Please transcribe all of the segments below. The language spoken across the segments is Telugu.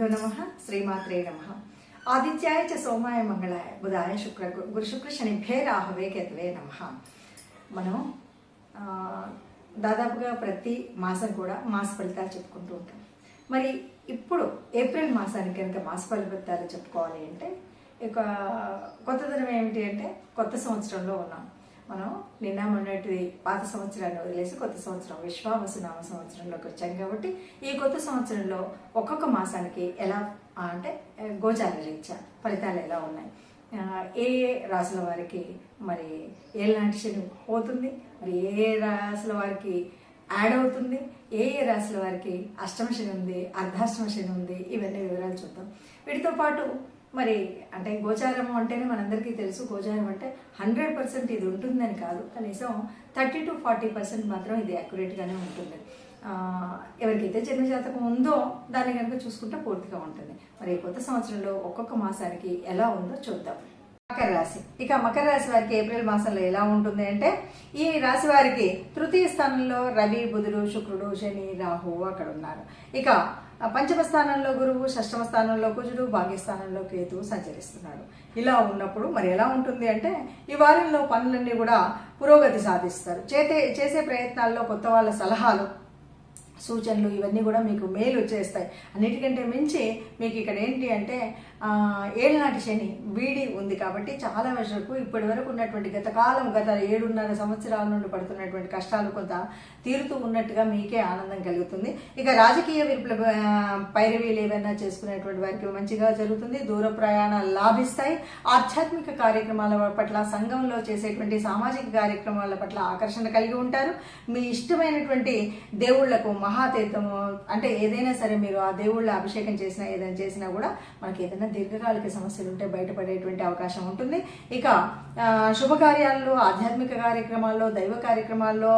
గురుభ్యో నమః శ్రీమాత్రే నమః. ఆదిత్యాయ చ సోమాయ మంగళాయ బుధాయ శుక్ర గురు శుక్ర శనిభ్యే రాహవే కేతవే నమః. మనం దాదాపుగా ప్రతి మాసం కూడా మాస ఫలితాలు చెప్పుకుంటూ ఉంటాం. మరి ఇప్పుడు ఏప్రిల్ మాసానికి కనుక మాస ఫలితాలు చెప్పుకోవాలి అంటే ఇక కొత్తదనం ఏమిటి అంటే కొత్త సంవత్సరంలో ఉన్నాం. మనం నిన్న మొన్నటి పాత సంవత్సరాన్ని వదిలేసి కొత్త సంవత్సరం విశ్వావసు నామ సంవత్సరంలోకి వచ్చాం. కాబట్టి ఈ కొత్త సంవత్సరంలో ఒక్కొక్క మాసానికి ఎలా అంటే గోచార రీత్యా ఫలితాలు ఎలా ఉన్నాయి, ఏ రాశుల వారికి మరి ఏళ్ళనాటి శని పోతుంది, మరి ఏ రాశుల వారికి యాడ్ అవుతుంది, ఏ రాశుల వారికి అష్టమ శని ఉంది, అర్ధాష్టమ శని ఉంది, ఇవన్నీ వివరాలు చూద్దాం. వీటితో పాటు మరి అంటే గోచారము అంటేనే మనందరికీ తెలుసు, గోచారం అంటే 100% ఇది ఉంటుందని కాదు, కనీసం 30 to 40% మాత్రం ఇది యాక్యురేట్గానే ఉంటుంది. ఎవరికైతే జన్మజాతకం ఉందో దాన్ని కనుక చూసుకుంటే పూర్తిగా ఉంటుంది. మరి కొత్త సంవత్సరంలో ఒక్కొక్క మాసానికి ఎలా ఉందో చూద్దాం. మకర రాశి. ఇక మకర రాశి వారికి ఏప్రిల్ మాసంలో ఎలా ఉంటుంది అంటే ఈ రాశి వారికి తృతీయ స్థానంలో రవి, బుధుడు, శుక్రుడు, శని, రాహు అక్కడ ఉన్నారు. ఇక పంచమ స్థానంలో గురువు, షష్టమ స్థానంలో కుజుడు, భాగ్యస్థానంలో కేతువు సంచరిస్తున్నాడు. ఇలా ఉన్నప్పుడు మరి ఎలా ఉంటుంది అంటే ఈ వారంలో పనులన్నీ కూడా పురోగతి సాధిస్తారు. చేసే ప్రయత్నాల్లో కొత్త వాళ్ళ సలహాలు, సూచనలు ఇవన్నీ కూడా మీకు మేలు చేస్తాయి. అన్నిటికంటే మించి మీకు ఇక్కడ ఏంటి అంటే ఏళ్ళనాటి శని వీడి ఉంది కాబట్టి చాలా వరకు ఇప్పటి వరకు ఉన్నటువంటి గత 7.5 సంవత్సరాల నుండి పడుతున్నటువంటి కష్టాలు కొంత తీరుతూ ఉన్నట్టుగా మీకే ఆనందం కలుగుతుంది. ఇక రాజకీయ పైరవీలు ఏవైనా చేసుకునేటువంటి వారికి మంచిగా జరుగుతుంది. దూర ప్రయాణాలు లాభిస్తాయి. ఆధ్యాత్మిక కార్యక్రమాల పట్ల, సంఘంలో చేసేటువంటి సామాజిక కార్యక్రమాల పట్ల ఆకర్షణ కలిగి ఉంటారు. మీ ఇష్టమైనటువంటి దేవుళ్లకు మహాతీర్థము అంటే ఏదైనా సరే మీరు ఆ దేవుళ్ళ అభిషేకం చేసినా ఏదైనా చేసినా కూడా మనకి ఏదైనా దీర్ఘకాలిక సమస్యలు ఉంటే బయటపడేటువంటి అవకాశం ఉంటుంది. ఇక శుభకార్యాల్లో, ఆధ్యాత్మిక కార్యక్రమాల్లో, దైవ కార్యక్రమాల్లో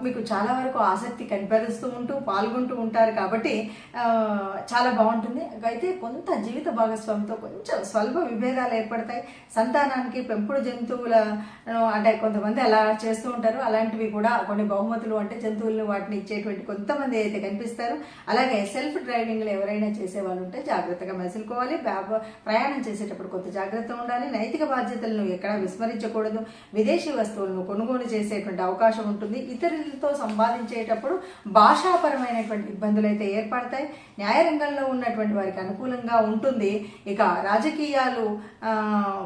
మీకు చాలా వరకు ఆసక్తి కనిపరుస్తూ ఉంటూ పాల్గొంటూ ఉంటారు కాబట్టి చాలా బాగుంటుంది. అయితే కొంత జీవిత భాగస్వామితో కొంచెం స్వల్ప విభేదాలు ఏర్పడతాయి. సంతానానికి పెంపుడు జంతువుల అంటే కొంతమంది అలా చేస్తూ ఉంటారు. అలాంటివి కూడా కొన్ని బహుమతులు అంటే జంతువులను వాటిని ఇచ్చేటువంటి కొంతమంది అయితే కనిపిస్తారు. అలాగే సెల్ఫ్ డ్రైవింగ్లు ఎవరైనా చేసే వాళ్ళు ఉంటే జాగ్రత్తగా మసులుకోవాలి. ప్రయాణం చేసేటప్పుడు కొంత జాగ్రత్త ఉండాలి. నైతిక బాధ్యతలను ఎక్కడా విస్మరించకూడదు. విదేశీ వస్తువులను కొనుగోలు చేసేటువంటి అవకాశం ఉంటుంది. ఇతరులతో సంపాదించేటప్పుడు భాషాపరమైనటువంటి ఇబ్బందులు అయితే ఏర్పడతాయి. న్యాయరంగంలో ఉన్నటువంటి వారికి అనుకూలంగా ఉంటుంది. ఇక రాజకీయాలు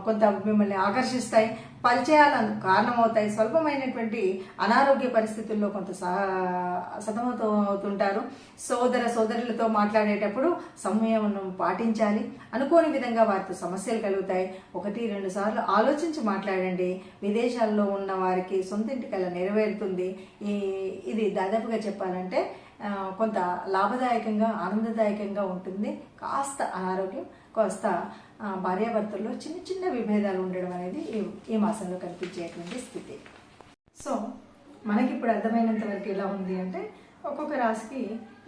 కొంత మిమ్మల్ని ఆకర్షిస్తాయి, పరిచయాలను కారణమవుతాయి. స్వల్పమైనటువంటి అనారోగ్య పరిస్థితుల్లో కొంత సతమతమవుతుంటారు. సోదరులతో మాట్లాడేటప్పుడు సంయమనం పాటించాలి. అనుకోని విధంగా వారితో సమస్యలు కలుగుతాయి. 1-2 సార్లు ఆలోచించి మాట్లాడండి. విదేశాల్లో ఉన్న వారికి సొంతింటి కల నెరవేరుతుంది. ఇది దాదాపుగా చెప్పాలంటే కొంత లాభదాయకంగా, ఆనందదాయకంగా ఉంటుంది. కాస్త అనారోగ్యం, కాస్త భార్యాభర్తల్లో చిన్న చిన్న విభేదాలు ఉండడం అనేది ఈ మాసంలో కనిపించేటువంటి స్థితి. సో మనకి ఇప్పుడు అర్థమైనంత వరకు ఎలా ఉంది అంటే ఒక్కొక్క రాశికి,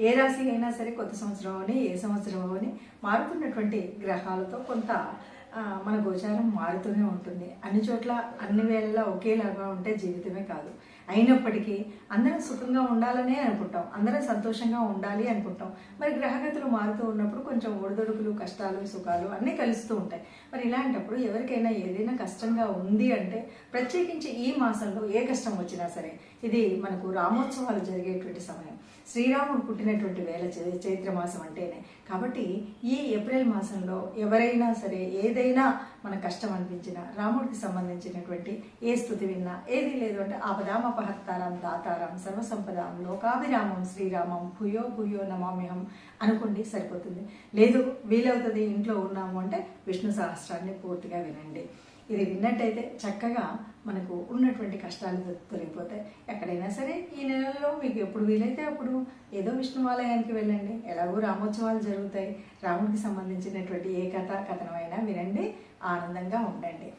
ఏ రాశి అయినా సరే కొత్త సంవత్సరం అని ఏ సంవత్సరం అని మారుతున్నటువంటి గ్రహాలతో కొంత మన గోచారం మారుతూనే ఉంటుంది. అన్ని చోట్ల అన్ని వేళలా ఒకేలాగా ఉంటే జీవితమే కాదు. అయినప్పటికీ అందరం సుఖంగా ఉండాలనే అనుకుంటాం, అందరం సంతోషంగా ఉండాలి అనుకుంటాం. మరి గ్రహగతులు మారుతూ ఉన్నప్పుడు కొంచెం ఒడిదొడుకులు, కష్టాలు, సుఖాలు అన్నీ కలుస్తూ ఉంటాయి. మరి ఇలాంటప్పుడు ఎవరికైనా ఏదైనా కష్టంగా ఉంది అంటే ప్రత్యేకించి ఈ మాసంలో ఏ కష్టం వచ్చినా సరే ఇది మనకు రామోత్సవాలు జరిగేటువంటి సమయం. శ్రీరాముడు పుట్టినటువంటి వేళ చైత్రమాసం అంటేనే. కాబట్టి ఈ ఏప్రిల్ మాసంలో ఎవరైనా సరే ఏదైనా మన కష్టం అనిపించినా, రాముడికి సంబంధించినటువంటి ఏ స్థుతి విన్నా, ఏది లేదు అంటే ఆపదామపహర్తారం దాతారం సర్వసంపదాం లోకాభిరామం శ్రీరామం భూయో భూయో నమామ్యహం అనుకోండి, సరిపోతుంది. లేదు వీలవుతుంది ఇంట్లో ఉన్నాము అంటే విష్ణు సహస్రాన్ని పూర్తిగా వినండి. ఇది విన్నట్టయితే చక్కగా మనకు ఉన్నటువంటి కష్టాలు తొలగిపోతాయి. ఎక్కడైనా సరే ఈ నెలలో మీకు ఎప్పుడు వీలైతే అప్పుడు ఏదో విష్ణువాలయానికి వెళ్ళండి. ఎలాగో రామోత్సవాలు జరుగుతాయి. రాముడికి సంబంధించినటువంటి ఏ కథనమైనా వినండి, ఆనందంగా ఉండండి.